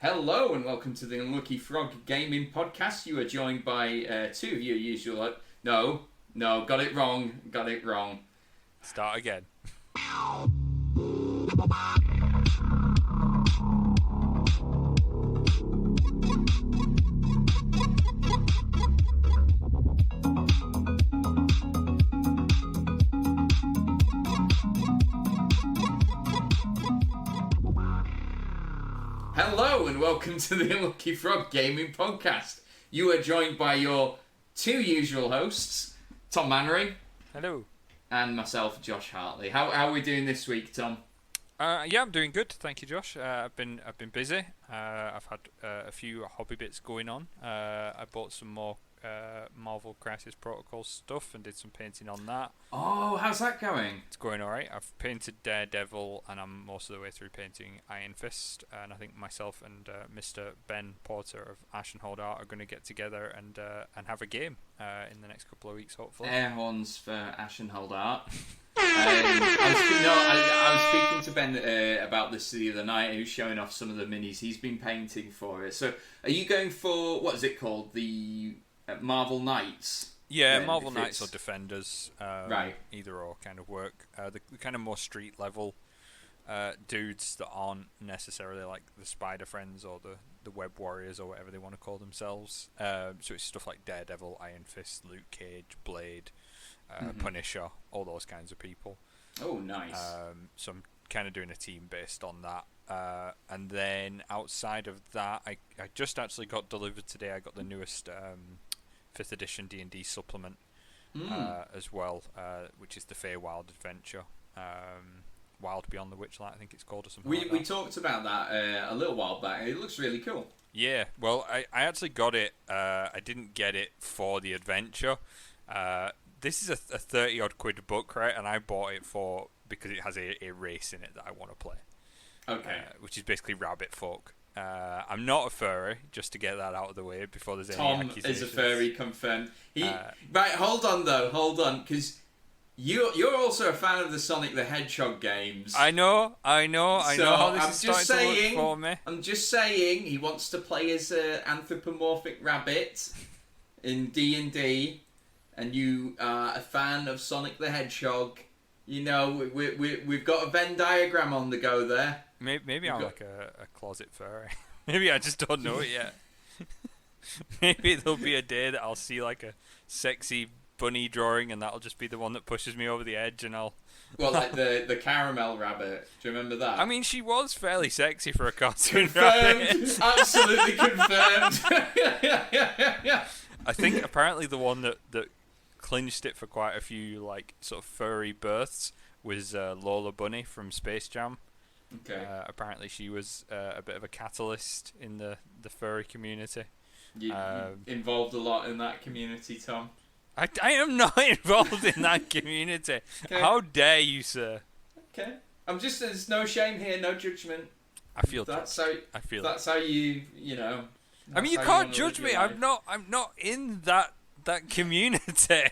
Hello and welcome to the Unlucky Frog Gaming Podcast. You are joined by two of your usual... No, got it wrong. Start again. Hello and welcome to the Unlucky Frog Gaming Podcast. You are joined by your two usual hosts, Tom Manring. Hello. And myself, Josh Hartley. How are we doing this week, Tom? Yeah, I'm doing good. Thank you, Josh. I've been busy. I've had a few hobby bits going on. I bought some more Marvel Crisis Protocol stuff and did some painting on that. Oh, how's that going? It's going alright. I've painted Daredevil and I'm most of the way through painting Iron Fist. And I think myself and Mr. Ben Porter of Ashenhold Art are going to get together and have a game in the next couple of weeks, hopefully. Air horns for Ashenhold Art. I was speaking to Ben about this the other night. He was showing off some of the minis he's been painting for it. So, are you going for, what is it called? The Marvel Knights? Yeah, Marvel Knights or Defenders. Right. Either or kind of work. The kind of more street level dudes that aren't necessarily like the Spider Friends or the Web Warriors or whatever they want to call themselves. So it's stuff like Daredevil, Iron Fist, Luke Cage, Blade, Punisher, all those kinds of people. Oh, nice. So I'm kind of doing a team based on that. And then outside of that, I just actually got delivered today. I got the newest 5th edition D&D supplement as well, which is the Feywild Adventure. Wild Beyond the Witchlight, I think it's called, or something like that. We talked about that a little while back. It looks really cool. Yeah, well, I actually got it. I didn't get it for the adventure. This is a 30-odd quid book, right? And I bought it because it has a race in it that I want to play. Okay. Which is basically rabbit folk. I'm not a furry, just to get that out of the way before there's any Tom accusations. is a furry, confirmed. Right, hold on, because you're also a fan of the Sonic the Hedgehog games. I know how this is starting to look for me. I'm just saying, he wants to play as an anthropomorphic rabbit in D&D, and you are a fan of Sonic the Hedgehog. You know, we've got a Venn diagram on the go there. Maybe I'm like a closet furry. Maybe I just don't know it yet. Maybe there'll be a day that I'll see like a sexy bunny drawing and that'll just be the one that pushes me over the edge and I'll... Well, like the caramel rabbit. Do you remember that? I mean, she was fairly sexy for a cartoon confirmed. rabbit. Absolutely confirmed. I think apparently the one that clinched it for quite a few like sort of furry births was Lola Bunny from Space Jam. Okay. Apparently she was a bit of a catalyst in the furry community. You involved a lot in that community, Tom. I am not involved in that community. Okay. How dare you, sir? Okay. There's no shame here, no judgment. I feel that's how you know. I mean, you can't judge me. I'm not in that community.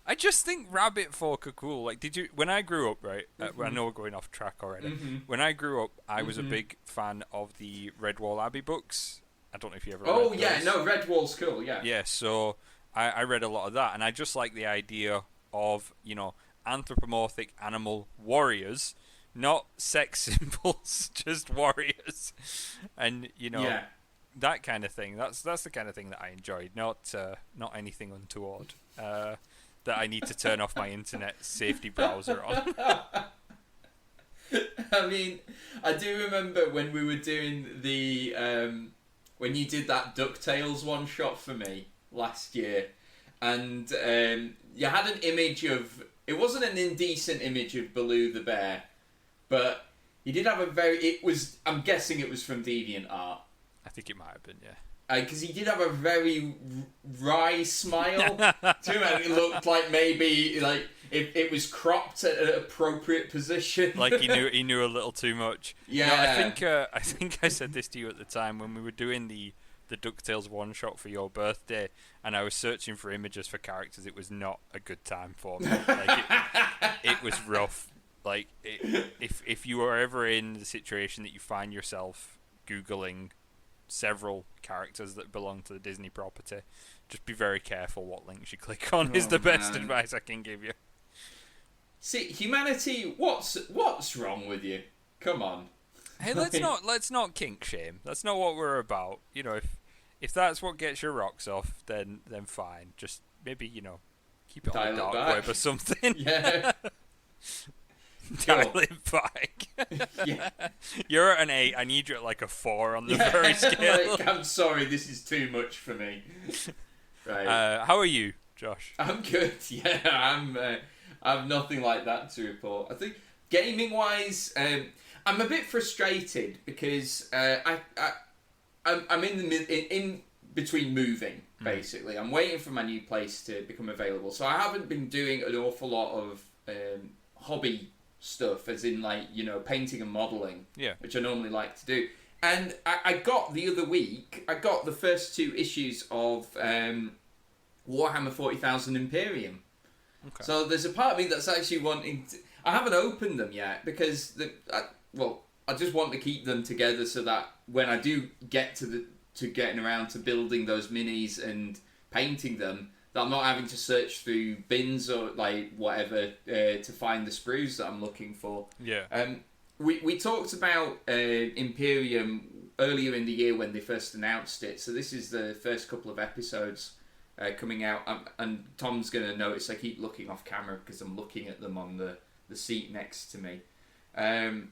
I just think rabbit folk are cool. Like, when I grew up, right? I know we're going off track already. When I grew up, I was a big fan of the Redwall Abbey books. I don't know if you ever read those. Oh, yeah, no, Redwall's cool, yeah. Yeah, so I read a lot of that, and I just like the idea of, you know, anthropomorphic animal warriors, not sex symbols, just warriors. And, you know, that kind of thing. That's the kind of thing that I enjoyed, not anything untoward. That I need to turn off my internet safety browser on. I mean, I do remember when we were doing the when you did that DuckTales one shot for me last year, and you had an image of, it wasn't an indecent image of Baloo the bear, but you did have I'm guessing it was from DeviantArt. I think it might have been, yeah. Because he did have a very wry smile to him, and it looked like maybe like it was cropped at an appropriate position. Like he knew a little too much. Yeah, no, I think I said this to you at the time when we were doing the DuckTales one shot for your birthday, and I was searching for images for characters. It was not a good time for me. Like it was rough. Like if you are ever in the situation that you find yourself Googling several characters that belong to the Disney property. Just be very careful what links you click on is the best advice I can give you. See, humanity, what's wrong with you? Come on. Hey, let's not kink shame. That's not what we're about. You know, if that's what gets your rocks off, then fine. Just maybe, keep it on the dark web or something. Yeah. Dial it back. Yeah. You're at an 8. I need you at like a 4 on the furry scale. Like, I'm sorry, this is too much for me. Right. How are you, Josh? I'm good. Yeah, I have nothing like that to report. I think gaming wise, I'm a bit frustrated because I'm in between moving. Basically, I'm waiting for my new place to become available. So I haven't been doing an awful lot of hobby stuff, as in like painting and modelling, which I normally like to do. And I got the other week, I got the first 2 issues of Warhammer 40,000 Imperium. Okay. So there's a part of me that's actually wanting to... I haven't opened them yet because I just want to keep them together so that when I do get to getting around to building those minis and painting them, that I'm not having to search through bins or like whatever to find the sprues that I'm looking for. Yeah. We talked about Imperium earlier in the year when they first announced it. So this is the first couple of episodes coming out, and Tom's going to notice I keep looking off camera because I'm looking at them on the seat next to me. I'm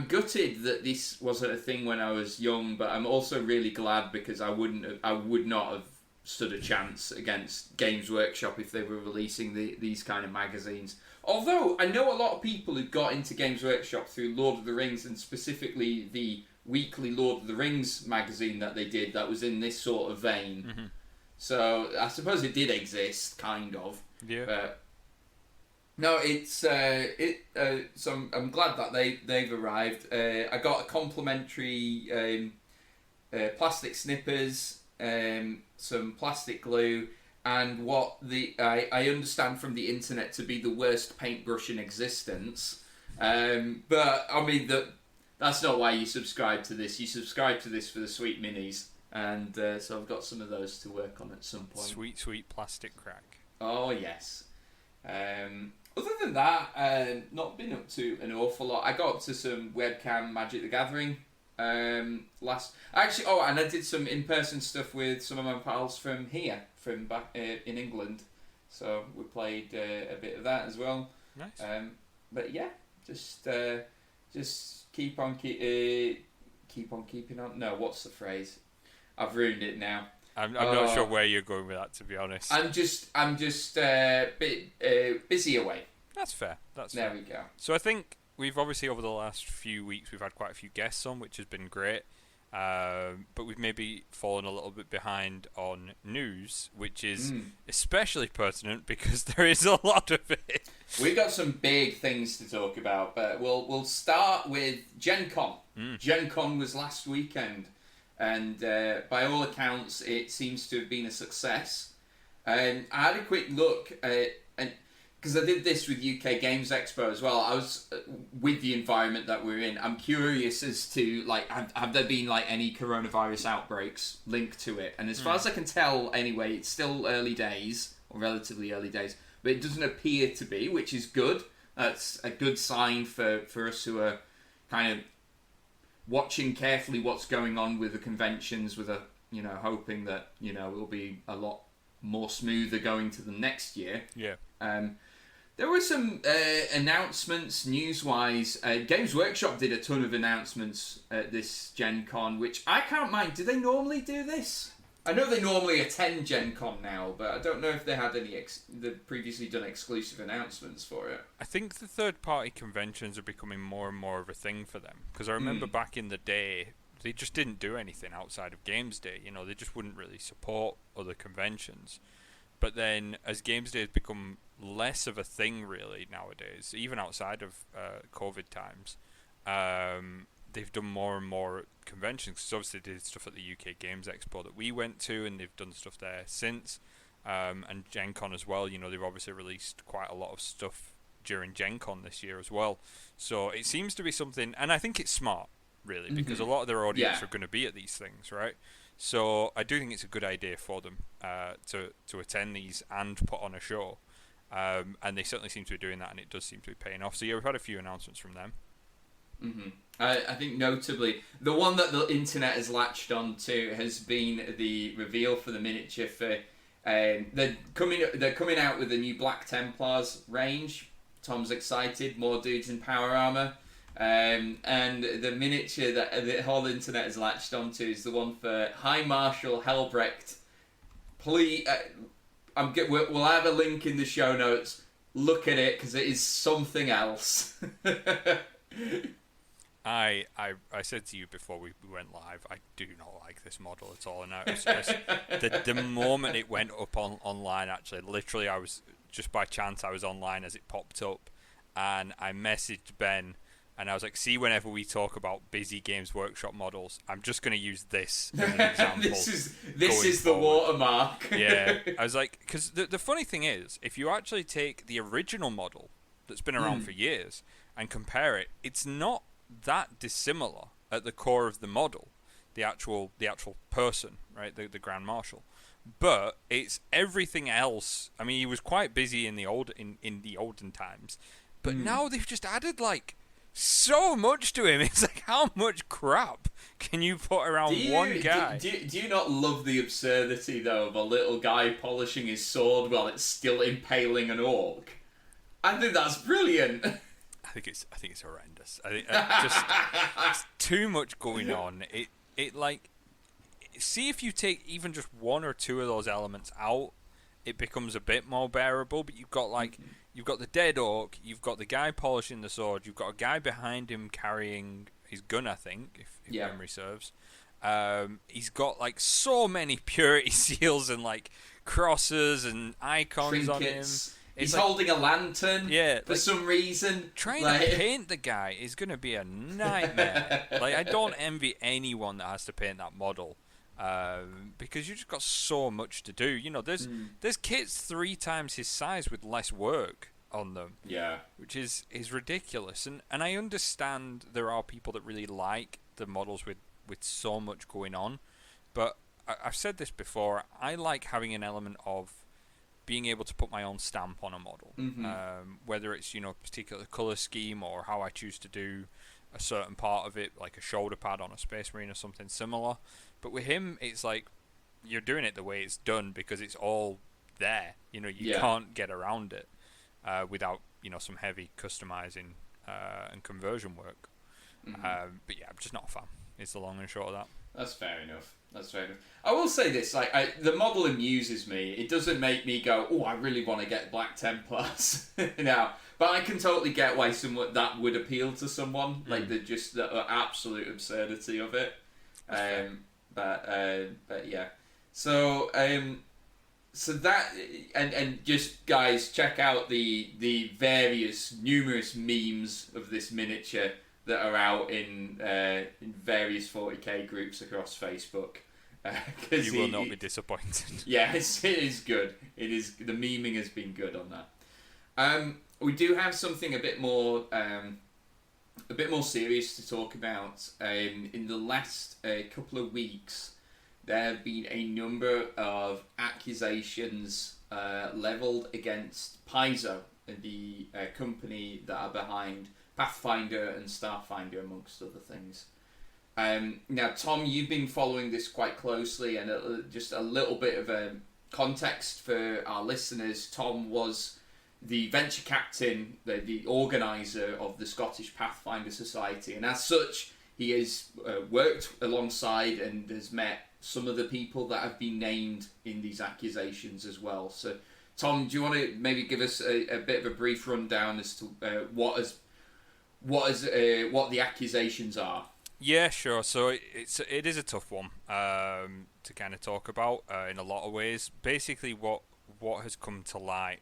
gutted that this wasn't a thing when I was young, but I'm also really glad because I would not have stood a chance against Games Workshop if they were releasing these kind of magazines. Although I know a lot of people who got into Games Workshop through Lord of the Rings, and specifically the weekly Lord of the Rings magazine that they did that was in this sort of vein. Mm-hmm. So I suppose it did exist, kind of. Yeah. But no, it's so I'm glad that they've arrived. I got a complimentary plastic snippers, some plastic glue, and what I understand from the internet to be the worst paintbrush in existence. But I mean that's not why you subscribe to this. You subscribe to this for the sweet minis, and so I've got some of those to work on at some point. Sweet plastic crack. Oh yes. Other than that, not been up to an awful lot. I got up to some webcam Magic the Gathering and I did some in-person stuff with some of my pals from back in England. So we played a bit of that as well. Nice. But yeah, just keep on keeping on. No, what's the phrase? I've ruined it now. I'm not sure where you're going with that, to be honest. I'm just busy away. That's fair. There we go. So I think we've obviously over the last few weeks we've had quite a few guests on, which has been great. But we've maybe fallen a little bit behind on news, which is especially pertinent because there is a lot of it. We've got some big things to talk about, but we'll start with Gen Con. Gen Con was last weekend. And by all accounts, it seems to have been a success. And I had a quick look because I did this with UK Games Expo as well. I was with the environment that we're in. I'm curious as to have there been any coronavirus outbreaks linked to it? And as far as I can tell, anyway, it's still early days or relatively early days, but it doesn't appear to be, which is good. That's a good sign for us who are kind of watching carefully what's going on with the conventions, with hoping that it'll be a lot more smoother going to the next year. Yeah. There were some announcements news-wise. Games Workshop did a ton of announcements at this Gen Con, which I can't mind. Do they normally do this? I know they normally attend Gen Con now, but I don't know if they had any they've previously done exclusive announcements for it. I think the third-party conventions are becoming more and more of a thing for them. Because I remember back in the day, they just didn't do anything outside of Games Day. They just wouldn't really support other conventions. But then, as Games Day has become less of a thing, really, nowadays, even outside of COVID times, they've done more and more conventions. Because obviously they did stuff at the UK Games Expo that we went to, and they've done stuff there since. And Gen Con as well, they've obviously released quite a lot of stuff during Gen Con this year as well. So it seems to be something, and I think it's smart. really, because a lot of their audience Yeah. are going to be at these things, right? So I do think it's a good idea for them to attend these and put on a show, and they certainly seem to be doing that, and it does seem to be paying off. So yeah, we've had a few announcements from them. I think notably the one that the internet has latched on to has been the reveal for the miniature for they're coming out with a new Black Templars range. Tom's excited, more dudes in power armor. And the miniature that the whole internet has latched onto is the one for High Marshal Helbrecht. Please, we'll have a link in the show notes. Look at it because it is something else. I said to you before we went live, I do not like this model at all. And the moment it went up online, actually, literally, I was just by chance I was online as it popped up, and I messaged Ben, and I was like, "See, whenever we talk about busy Games Workshop models, I'm just going to use this as an example." this is the watermark. Yeah, I was like, because the funny thing is, if you actually take the original model that's been around for years and compare it, it's not that dissimilar at the core of the model, the actual person, right, the Grand Marshal, but it's everything else. I mean, he was quite busy in the olden times, but now they've just added like so much to him. It's like, how much crap can you put around one guy? Do you not love the absurdity though of a little guy polishing his sword while it's still impaling an orc? I think that's brilliant. I think it's horrendous. I think it's too much going on. It like, see, if you take even just one or two of those elements out, it becomes a bit more bearable. But you've got the dead orc, you've got the guy polishing the sword, you've got a guy behind him carrying his gun, I think, if memory serves. He's got like so many purity seals and like crosses and icons on him. He's like, holding a lantern for some reason. Trying to paint the guy is going to be a nightmare. Like, I don't envy anyone that has to paint that model, because you just got so much to do. You know, there's kits 3 times his size with less work on them. Yeah. Which is ridiculous. And I understand there are people that really like the models with so much going on, but I've said this before, I like having an element of being able to put my own stamp on a model, whether it's, you know, a particular color scheme or how I choose to do a certain part of it, like a shoulder pad on a Space Marine or something similar. But with him, it's like you're doing it the way it's done because it's all there. You know, you can't get around it without, you know, some heavy customizing and conversion work. But yeah, I'm just not a fan. It's the long and short of that. That's fair enough. I will say this: like, the model amuses me. It doesn't make me go, "Oh, I really want to get Black Templars," now. But I can totally get why that would appeal to someone, like the absolute absurdity of it. But yeah. So that and just guys, check out the numerous memes of this miniature that are out in various 40k groups across Facebook. You will not be disappointed. Yes, it is good. It is, the memeing has been good on that. We do have something a bit more serious to talk about. In the last couple of weeks, there have been a number of accusations levelled against Paizo, the company that are behind Pathfinder and Starfinder, amongst other things. Now, Tom, you've been following this quite closely, and just a little bit of a context for our listeners. Tom was the venture captain, the organiser of the Scottish Pathfinder Society, and as such, he has worked alongside and has met some of the people that have been named in these accusations as well. So, Tom, do you want to maybe give us a bit of a brief rundown as to what the accusations are? Yeah, sure. So it is a tough one to kind of talk about in a lot of ways. Basically, what has come to light,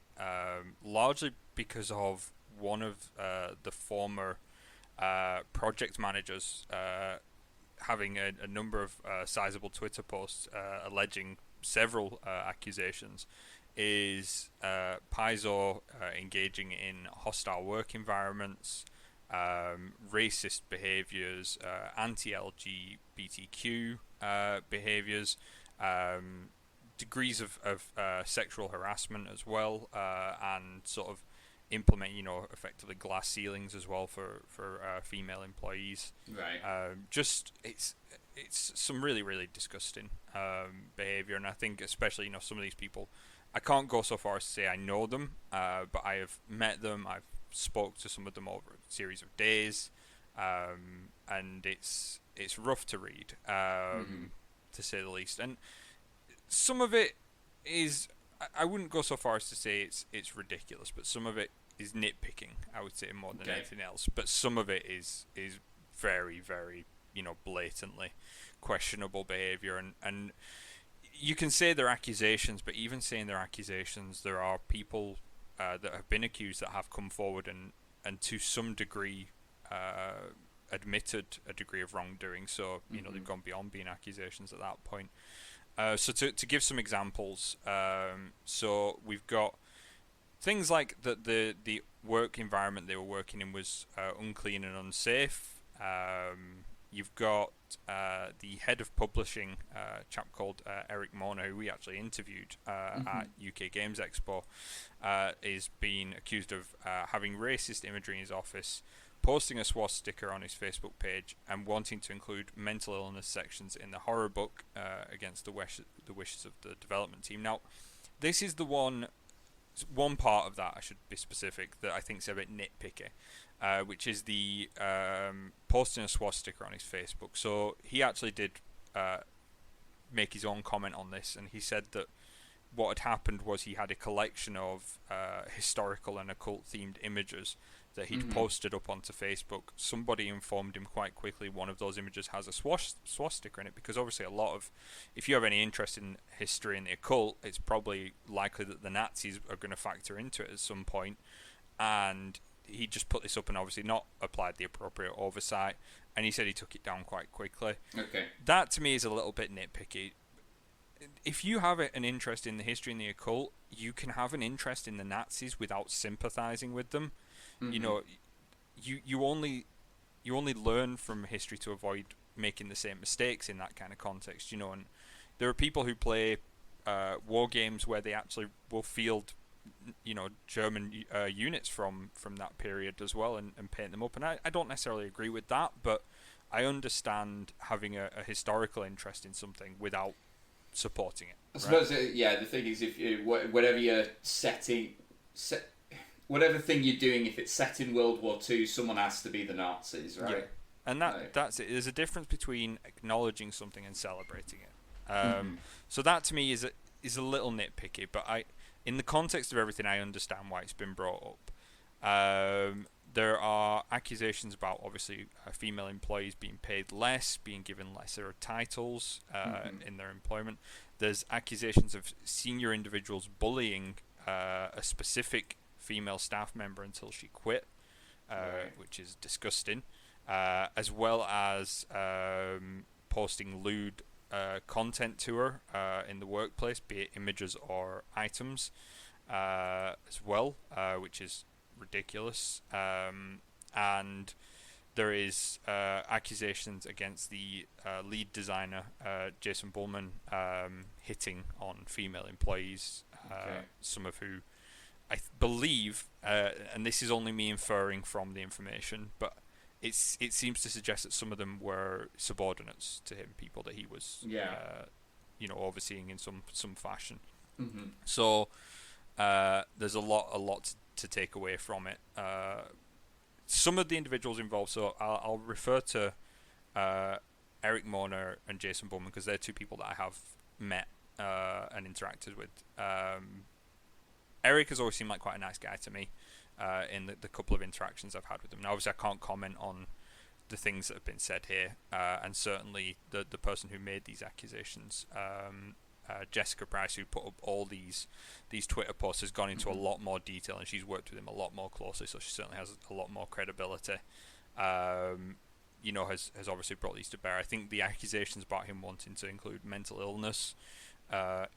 largely because of one of the former project managers having a number of sizable Twitter posts alleging several accusations, is Paizo engaging in hostile work environments, racist behaviors, anti-LGBTQ behaviors, degrees of sexual harassment as well, and sort of implement, effectively glass ceilings as well for female employees. Right. Just it's some really really disgusting behavior, and I think especially some of these people, I can't go so far as to say I know them, but I have met them. I've spoke to some of them over a series of days, and it's rough to read, to say the least. And some of it is, I wouldn't go so far as to say it's ridiculous, but some of it is nitpicking, I would say, more than anything else. But some of it is very, very, blatantly questionable behavior, and you can say they're accusations, but even saying they're accusations, there are people that have been accused that have come forward and to some degree admitted a degree of wrongdoing. So they've gone beyond being accusations at that point. So to give some examples, so we've got things like that the work environment they were working in was unclean and unsafe. You've got the head of publishing, a chap called Eric Mona, who we actually interviewed at UK Games Expo, is being accused of having racist imagery in his office, posting a swastika on his Facebook page, and wanting to include mental illness sections in the horror book against the wishes of the development team. Now, this is the one part of that, I should be specific, that I think is a bit nitpicky, which is the posting a swastika on his Facebook. So he actually did make his own comment on this, and he said that what had happened was he had a collection of historical and occult themed images that he'd posted up onto Facebook. Somebody informed him quite quickly one of those images has a swastika in it, because obviously if you have any interest in history and the occult, it's probably likely that the Nazis are going to factor into it at some point. And he just put this up and obviously not applied the appropriate oversight, and he said he took it down quite quickly. Okay. That to me is a little bit nitpicky. If you have an interest in the history and the occult, you can have an interest in the Nazis without sympathizing with them. You only learn from history to avoid making the same mistakes in that kind of context, and there are people who play war games where they actually will field German units from that period as well, and paint them up, and I don't necessarily agree with that, but I understand having a historical interest in something without supporting it. I suppose the thing is, if whatever you're whatever thing you're doing, if it's set in World War II, someone has to be the Nazis, right? Yeah. And that's it. There's a difference between acknowledging something and celebrating it. So that to me is a little nitpicky, but in the context of everything, I understand why it's been brought up. There are accusations about obviously female employees being paid less, being given lesser titles in their employment. There's accusations of senior individuals bullying a specific female staff member until she quit, which is disgusting, as well as posting lewd content to her in the workplace, be it images or items, as well, which is ridiculous. And there is accusations against the lead designer, Jason Bullman, hitting on female employees, some of who I believe, and this is only me inferring from the information, but it seems to suggest that some of them were subordinates to him, people that he was overseeing in some fashion. So there's a lot to take away from it. Some of the individuals involved, so I'll refer to Eric Mona and Jason Bowman, because they're two people that I have met and interacted with. Eric has always seemed like quite a nice guy to me in the couple of interactions I've had with him. Now, obviously, I can't comment on the things that have been said here, and certainly the person who made these accusations, Jessica Price, who put up all these Twitter posts, has gone into a lot more detail, and she's worked with him a lot more closely, so she certainly has a lot more credibility. Has obviously brought these to bear. I think the accusations about him wanting to include mental illness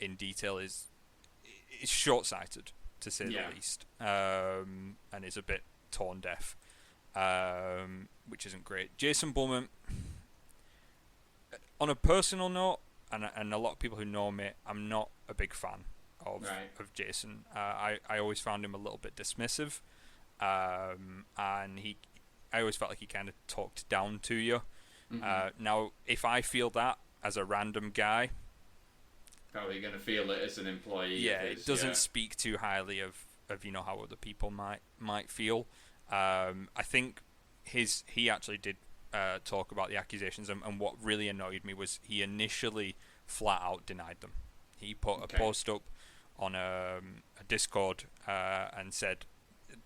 in detail is short-sighted, to say the least, and is a bit tone deaf. which isn't great. Jason Blum, on a personal note, and a lot of people who know me, I'm not a big fan of Jason. I always found him a little bit dismissive, and I always felt like he kind of talked down to you. Now, if I feel that as a random guy, how are you going to feel it as an employee? Yeah, it doesn't speak too highly of how other people might feel. I think he actually did talk about the accusations, and what really annoyed me was he initially flat out denied them. He put a post up on a Discord and said,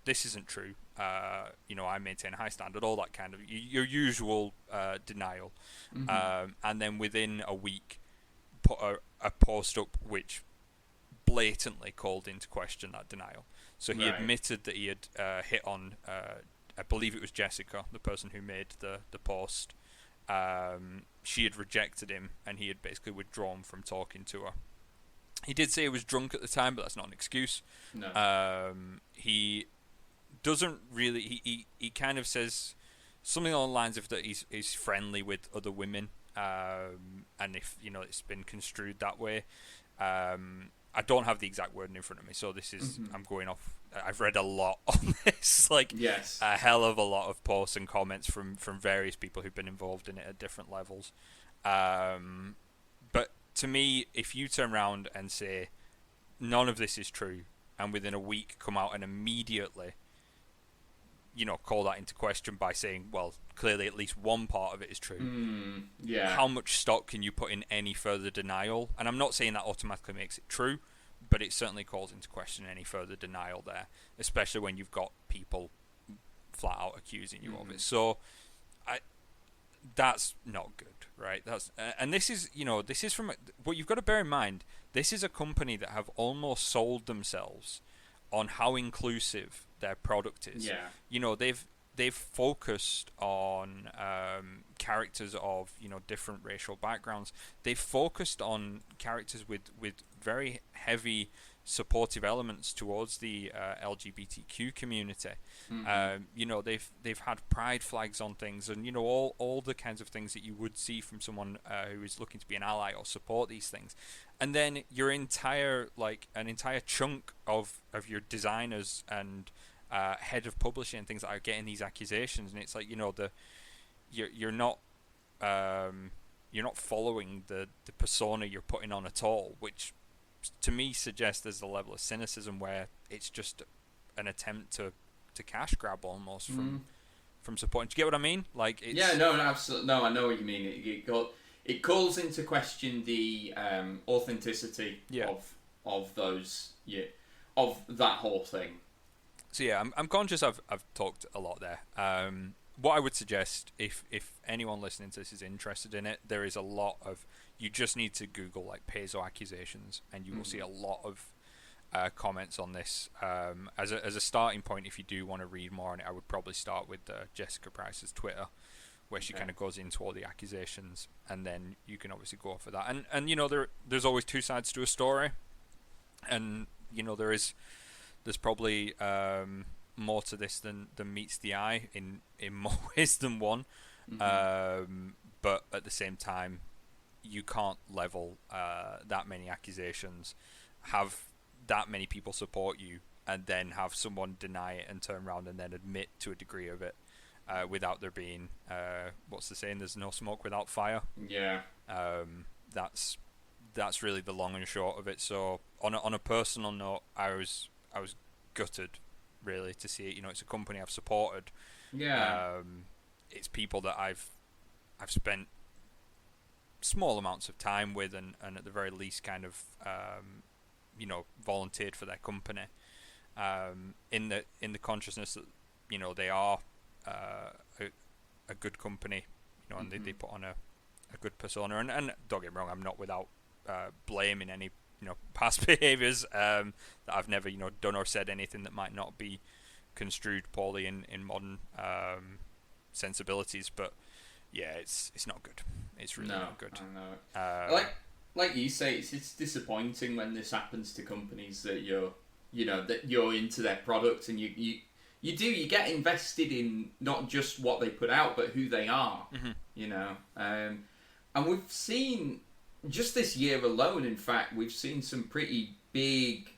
"This isn't true. I maintain a high standard," all that kind of your usual denial. And then within a week, put a post up which blatantly called into question that denial. So he admitted that he had hit on, I believe it was Jessica, the person who made the post. She had rejected him, and he had basically withdrawn from talking to her. He did say he was drunk at the time, but that's not an excuse. No. He doesn't really. He kind of says something along the lines of that he's friendly with other women, and if it's been construed that way. I don't have the exact wording in front of me, so this is I'm going off. I've read a lot on this, a hell of a lot of posts and comments from various people who've been involved in it at different levels. But to me, if you turn around and say none of this is true, and within a week come out and immediately call that into question by saying, well, clearly at least one part of it is true. How much stock can you put in any further denial? And I'm not saying that automatically makes it true, but it certainly calls into question any further denial there, especially when you've got people flat out accusing you of it. So that's not good, right? And this is from what you've got to bear in mind. This is a company that have almost sold themselves on how inclusive their product is. They've focused on characters of different racial backgrounds. They've focused on characters with very heavy supportive elements towards the LGBTQ community. They've had pride flags on things, and all the kinds of things that you would see from someone who is looking to be an ally or support these things. And then your entire chunk of your designers and head of publishing and things that are getting these accusations, and it's like you're not following the persona you're putting on at all, which to me suggests there's a level of cynicism where it's just an attempt to cash grab almost from supporting. Do you get what I mean? Absolutely. No, I know what you mean. It calls into question the authenticity of those of that whole thing. So I'm conscious I've talked a lot there. What I would suggest, if anyone listening to this is interested in it, there is a lot of. You just need to Google Paizo accusations, and you will see a lot of comments on this. As a starting point, if you do want to read more on it, I would probably start with Jessica Price's Twitter, where she kind of goes into all the accusations, and then you can obviously go for that. And there's always two sides to a story, and there's probably more to this than meets the eye in more ways than one. But at the same time, you can't level that many accusations, have that many people support you, and then have someone deny it and turn around and then admit to a degree of it without there being what's the saying? There's no smoke without fire. That's really the long and short of it. So on a personal note, I was gutted really to see it. It's a company I've supported. It's people that I've spent small amounts of time with, and at the very least kind of volunteered for their company, in the consciousness that they are a good company, and they put on a good persona, and don't get me wrong, I'm not without blaming any past behaviours that I've never done or said anything that might not be construed poorly in modern sensibilities, but it's not good. It's really not good. I know. Like you say, it's disappointing when this happens to companies that you're into their product, and you get invested in not just what they put out, but who they are. Mm-hmm. You know, and we've seen just this year alone. In fact, we've seen some pretty big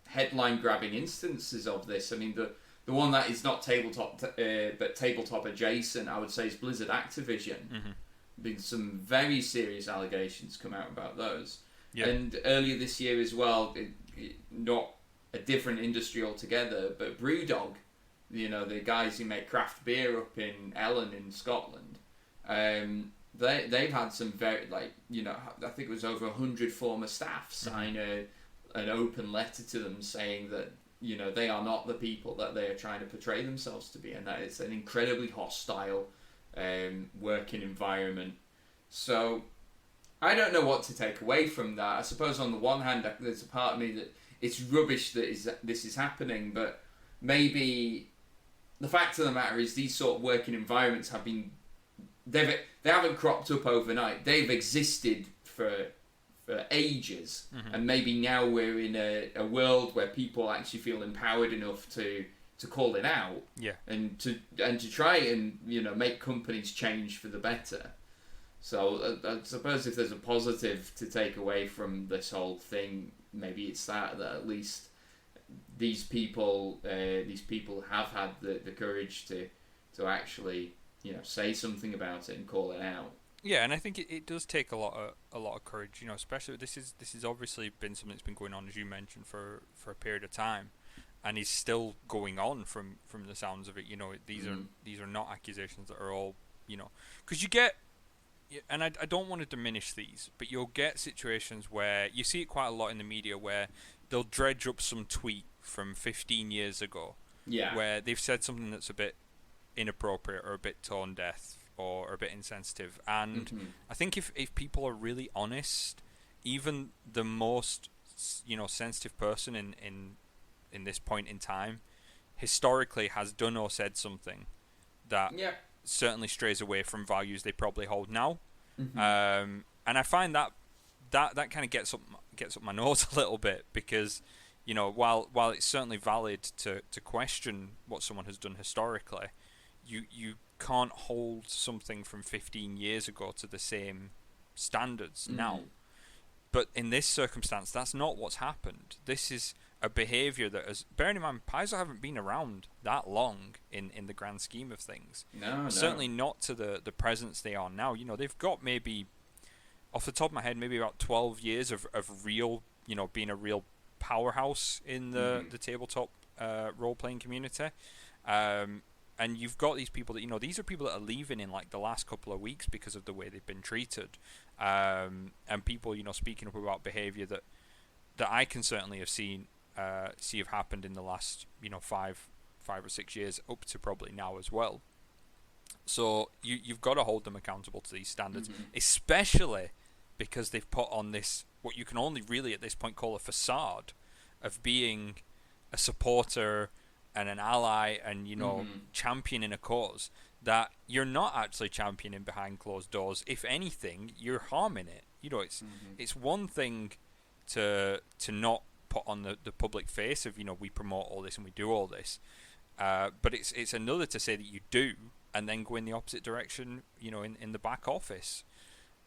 headline grabbing instances of this. I mean, the one that is not tabletop but tabletop adjacent, I would say, is Blizzard Activision. Mm-hmm. Been some very serious allegations come out about those. Yeah. And earlier this year as well, not a different industry altogether, but Brewdog, you know, the guys who make craft beer up in Ellen in Scotland, they've had some very, like, you know, I think it was over 100 former staff sign an open letter to them saying that, you know, they are not the people that they are trying to portray themselves to be, and that it's an incredibly hostile working environment. So I don't know what to take away from that. I suppose on the one hand, there's a part of me that it's rubbish that this is happening, but maybe the fact of the matter is these sort of working environments have been, they haven't cropped up overnight. They've existed for ages, and maybe now we're in a world where people actually feel empowered enough to call it out, and to try and, you know, make companies change for the better. So I suppose if there's a positive to take away from this whole thing, maybe it's that at least these people have had the courage to actually, you know, say something about it and call it out. Yeah, and I think it does take a lot of courage, you know, especially this is obviously been something that's been going on, as you mentioned, for a period of time, and is still going on from the sounds of it. You know, these are not accusations that are all, you know, because you get, and I don't want to diminish these, but you'll get situations where you see it quite a lot in the media where they'll dredge up some tweet from 15 years ago, where they've said something that's a bit inappropriate or a bit tone deaf or a bit insensitive, and I think if people are really honest, even the most, you know, sensitive person in this point in time historically has done or said something that certainly strays away from values they probably hold now. And I find that kind of gets up my nose a little bit, because, you know, while it's certainly valid to question what someone has done historically, you can't hold something from 15 years ago to the same standards now. But in this circumstance, that's not what's happened. This is a behaviour that has, bearing in mind, Paizo haven't been around that long in the grand scheme of things. No. Certainly not to the presence they are now. You know, they've got maybe, off the top of my head, maybe about 12 years of real, you know, being a real powerhouse in the tabletop role-playing community. And you've got these people that, you know, these are people that are leaving in like the last couple of weeks because of the way they've been treated. And people, you know, speaking up about behaviour that I can certainly have see have happened in the last, you know, five or 6 years, up to probably now as well. So you've got to hold them accountable to these standards, especially because they've put on this, what you can only really at this point call a facade of being a supporter and an ally and, you know, championing a cause that you're not actually championing behind closed doors. If anything, you're harming it. You know, it's one thing to not put on the public face of, you know, we promote all this and we do all this, but it's another to say that you do and then go in the opposite direction, you know, in the back office.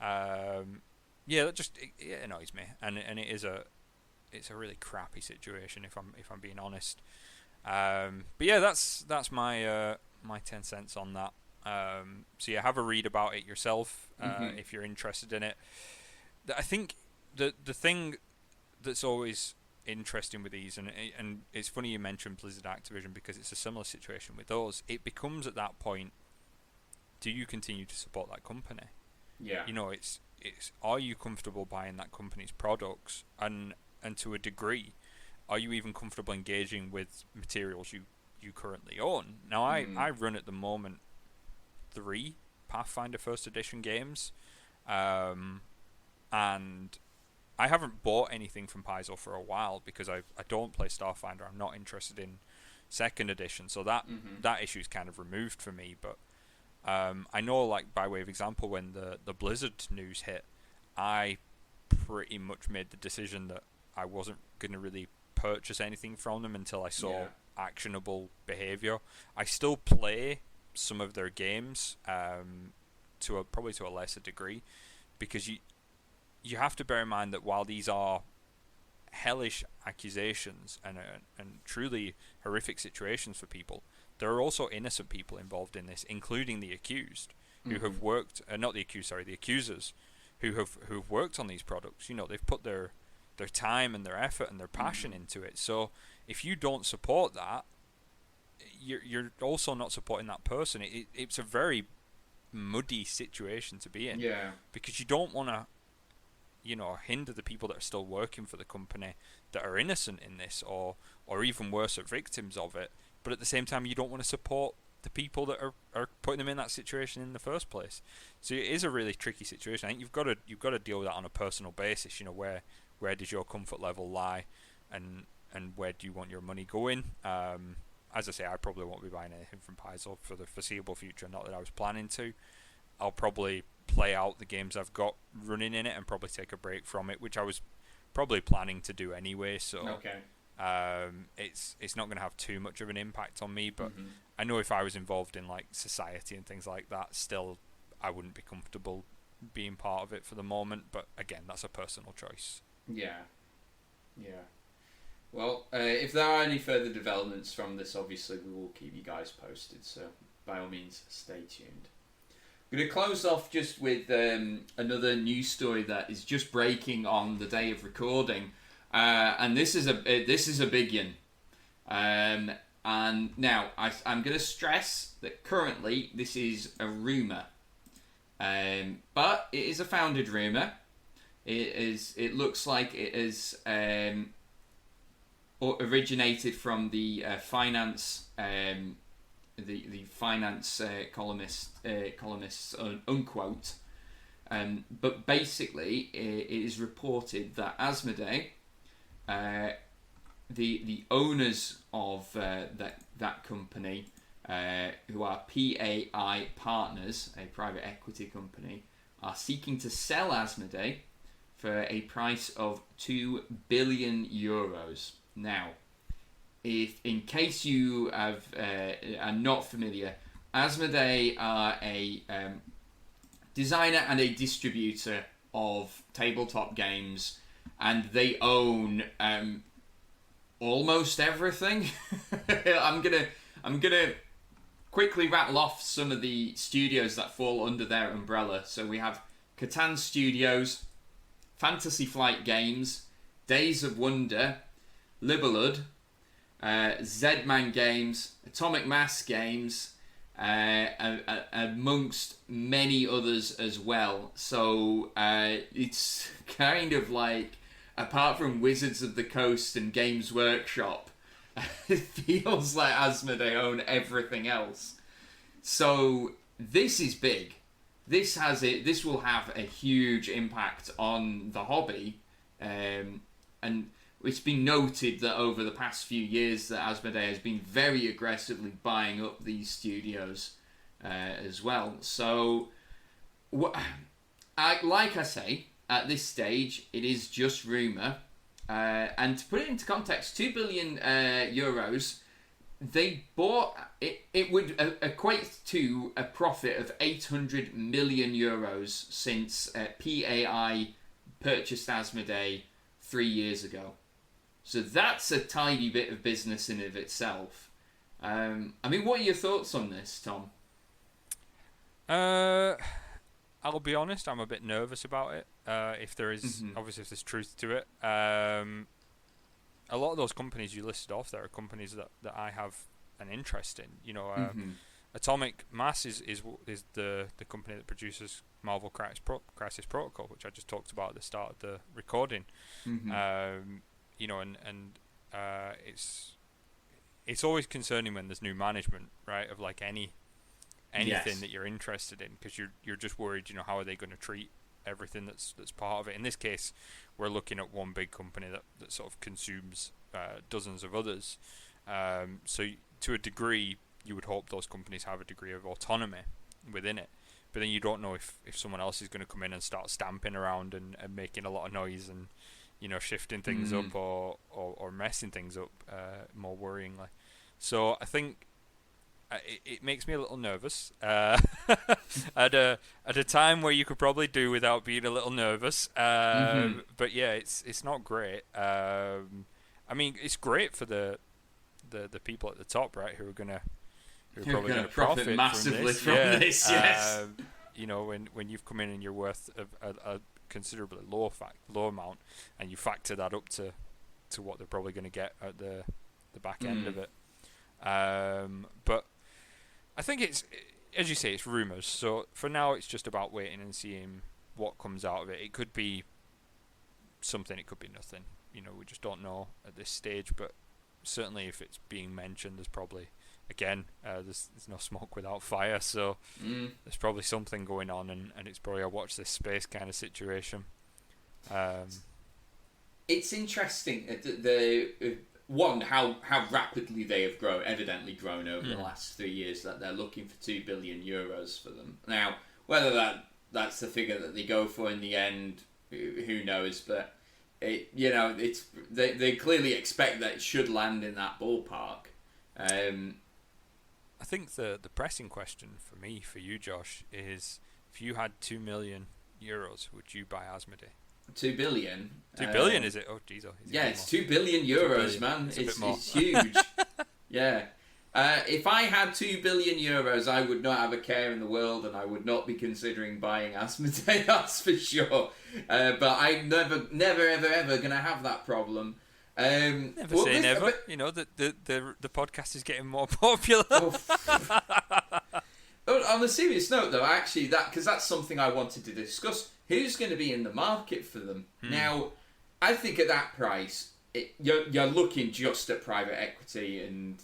That just it annoys me, and it's a really crappy situation if I'm being honest. But yeah, that's my 10 cents on that. So yeah, have a read about it yourself if you're interested in it. I think the thing that's always interesting with these, and it's funny you mentioned Blizzard Activision, because it's a similar situation with those. It becomes at that point, do you continue to support that company? Yeah. You know, it's are you comfortable buying that company's products, and to a degree, are you even comfortable engaging with materials you currently own? Now, I run at the moment 3 Pathfinder First Edition games, and I haven't bought anything from Paizo for a while because I don't play Starfinder. I'm not interested in Second Edition, so that issue is kind of removed for me. But I know, like, by way of example, when the Blizzard news hit, I pretty much made the decision that I wasn't going to really purchase anything from them until I saw actionable behavior. I still play some of their games, probably to a lesser degree, because you have to bear in mind that while these are hellish accusations and truly horrific situations for people, there are also innocent people involved in this, including the accused, who have worked, not the accused, sorry, the accusers, who've worked on these products. You know, they've put their time and their effort and their passion into it. So if you don't support that, you're also not supporting that person. It's a very muddy situation to be in. Yeah. Because you don't want to, hinder the people that are still working for the company that are innocent in this, or even worse, are victims of it. But at the same time, you don't want to support the people that are putting them in that situation in the first place. So it is a really tricky situation. I think you've got to deal with that on a personal basis. You know, where does your comfort level lie, and where do you want your money going? As I say, I probably won't be buying anything from Paizo for the foreseeable future. Not that I was planning to. I'll probably play out the games I've got running in it and probably take a break from it, which I was probably planning to do anyway. So Okay. it's not going to have too much of an impact on me. But I know if I was involved in like society and things like that, still I wouldn't be comfortable being part of it for the moment. But again, that's a personal choice. Yeah. Well, if there are any further developments from this, obviously we will keep you guys posted. So by all means, stay tuned. I'm going to close off just with another news story that is just breaking on the day of recording, and this is a big one. And now I'm going to stress that currently this is a rumor, but it is a founded rumor. It looks like it is originated from the finance. The finance columnists unquote, but basically it is reported that Asmodee, the owners of that company, who are PAI Partners, a private equity company, are seeking to sell Asmodee for a price of €2 billion. Now, if in case you are not familiar, Asmodee are a designer and a distributor of tabletop games, and they own almost everything. I'm gonna quickly rattle off some of the studios that fall under their umbrella. So we have Catan Studios, Fantasy Flight Games, Days of Wonder, Libelud, Z-Man Games, Atomic Mass Games, amongst many others as well. So it's kind of like, apart from Wizards of the Coast and Games Workshop, it feels like Asmodee own everything else. So this is big. This will have a huge impact on the hobby, and it's been noted that over the past few years that Asmodee has been very aggressively buying up these studios as well. So, like I say, at this stage, it is just rumour. And to put it into context, €2 billion, they bought it. It would equate to a profit of €800 million since PAI purchased Asmodee 3 years ago. So that's a tidy bit of business in of itself. I mean, what are your thoughts on this, Tom? I'll be honest, I'm a bit nervous about it. If there is, obviously, if there's truth to it. A lot of those companies you listed off there are companies that I have an interest in. You know, Atomic Mass is the company that produces Marvel Crisis Protocol, which I just talked about at the start of the recording. You know, and it's always concerning when there's new management, right? Of like anything that you're interested in, because you're just worried, you know, how are they going to treat everything that's part of it. In this case, we're looking at one big company that sort of consumes dozens of others. So to a degree, you would hope those companies have a degree of autonomy within it. But then you don't know if someone else is going to come in and start stamping around and making a lot of noise and, you know, shifting things up or messing things up more worryingly. So I think it makes me a little nervous. At a time where you could probably do without being a little nervous. But yeah, it's not great. I mean, it's great for the people at the top, right? Who are probably gonna profit massively from this. Yes. You know, when you've come in and you're worth a considerably low amount, and you factor that up to what they're probably going to get at the back end of it. But I think it's, as you say, it's rumours. So for now, it's just about waiting and seeing what comes out of it. It could be something, it could be nothing. You know, we just don't know at this stage. But certainly, if it's being mentioned, there's probably, again, there's no smoke without fire. So there's probably something going on, and it's probably a watch this space kind of situation. It's interesting how rapidly they have evidently grown over the last 3 years, that they're looking for €2 billion for them. Now, whether that's the figure that they go for in the end, who knows? But they clearly expect that it should land in that ballpark. I think the pressing question for you, Josh, is if you had €2 million, would you buy Asmodee? 2 billion. 2 billion, is it? Oh, jeez. Yeah, it's €2 billion, man. It's huge. Yeah. If I had €2 billion, I would not have a care in the world, and I would not be considering buying Asmodee. That's for sure. But I'm never, ever going to have that problem. Never say never. But, you know, the podcast is getting more popular. On a serious note, though, actually, because that's something I wanted to discuss. Who's going to be in the market for them? Now, I think at that price, you're looking just at private equity and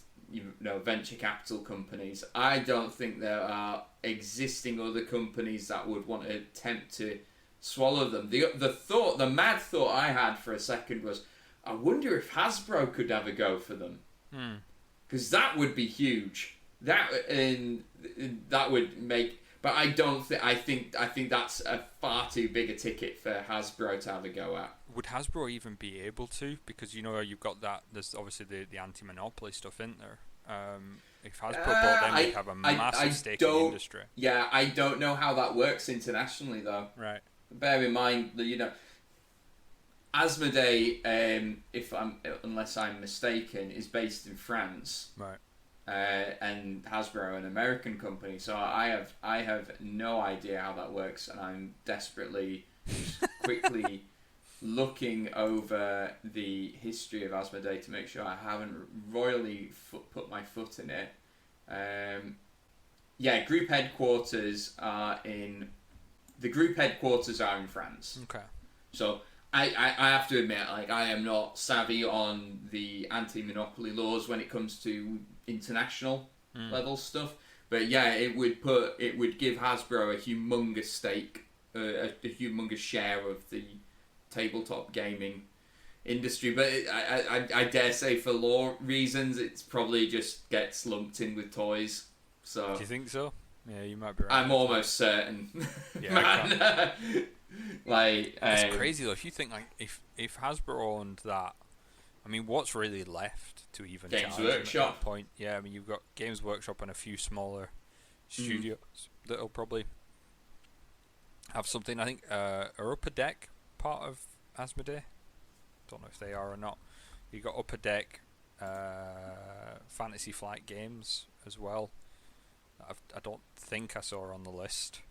venture capital companies. I don't think there are existing other companies that would want to attempt to swallow them. The mad thought I had for a second was, I wonder if Hasbro could have a go for them, because that would be huge. That would make. But I don't think. I think that's a far too big a ticket for Hasbro to have a go at. Would Hasbro even be able to? Because you've got that. There's obviously the anti-monopoly stuff in there. If Hasbro bought them, they'd have a massive stake in the industry. Yeah, I don't know how that works internationally, though. Right. Bear in mind that Asmodee, unless I'm mistaken, is based in France. Right. And Hasbro, an American company, so I have no idea how that works, and I'm desperately, quickly looking over the history of Asmodee to make sure I haven't royally put my foot in it. Group headquarters are in France. Okay. So I have to admit, I am not savvy on the anti-monopoly laws when it comes to international level stuff, but yeah, it would give Hasbro a humongous stake, a humongous share of the tabletop gaming industry. But I dare say, for law reasons, it's probably just gets lumped in with toys. So do you think so? Yeah, you might be right. I'm almost certain. Yeah, man. It's crazy though. If you think if Hasbro owned that, I mean, what's really left to even Games charge Workshop at that point? Yeah, I mean, you've got Games Workshop and a few smaller studios that'll probably have something. I think are Upper Deck part of Asmodee? Don't know if they are or not. You got Upper Deck, Fantasy Flight Games as well. I don't think I saw on the list.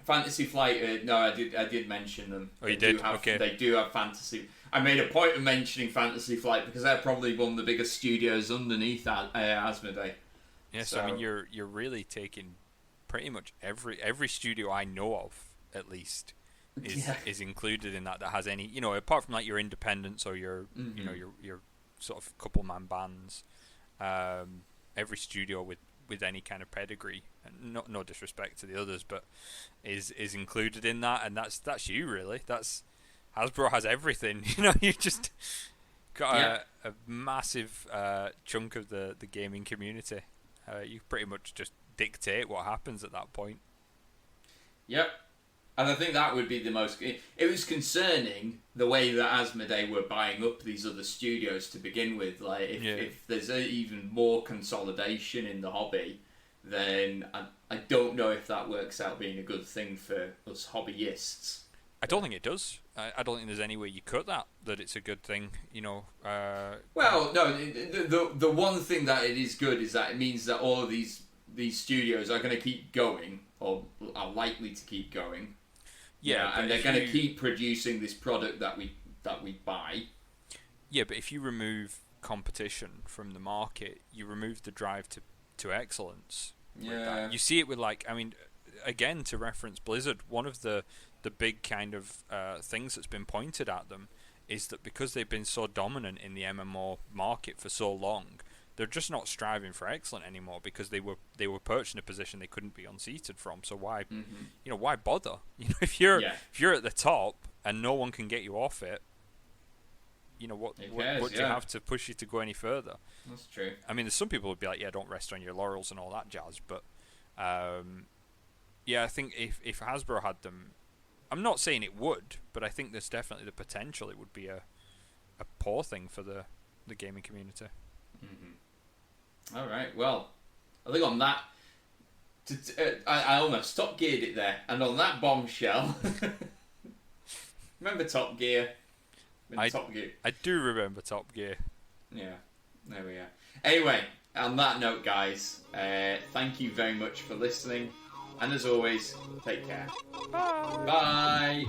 Fantasy Flight, no, I did mention them. Oh, you did? Okay. They do have Fantasy. I made a point of mentioning Fantasy Flight because they're probably one of the biggest studios underneath Asmodee. Yes, so, I mean you're really taking pretty much every studio I know of, at least, is included in that has any, apart from like your independents or your your sort of couple man bands, every studio with any kind of pedigree, and no disrespect to the others, but is included in that, and that's you really. That's Hasbro has everything. You just got a massive chunk of the gaming community. You pretty much just dictate what happens at that point. Yep. And I think that would be the most... It was concerning the way that Asmodee were buying up these other studios to begin with. Like, if there's even more consolidation in the hobby, then I don't know if that works out being a good thing for us hobbyists. I don't think it does. I don't think there's any way you cut that it's a good thing, you know. Well, no, the one thing that it is good is that it means that all of these studios are going to keep going, or are likely to keep going. Yeah, and they're going to keep producing this product that we buy. Yeah, but if you remove competition from the market, you remove the drive to excellence. Yeah. You see it with, like, I mean, again, to reference Blizzard, one of the big kind of things that's been pointed at them is that because they've been so dominant in the MMO market for so long, they're just not striving for excellence anymore, because they were perched in a position they couldn't be unseated from. So why, why bother? You know, if you're at the top and no one can get you off it, you know, what do you have to push you to go any further? That's true. I mean, there's some people who'd be like, yeah, don't rest on your laurels and all that jazz, but yeah, I think if Hasbro had them, I'm not saying it would, but I think there's definitely the potential it would be a poor thing for the gaming community. All right, well, I think on that, I almost Top Geared it there, and on that bombshell, remember Top Gear? Top Gear? I do remember Top Gear. Yeah, there we are. Anyway, on that note, guys, thank you very much for listening, and as always, take care. Bye. Bye.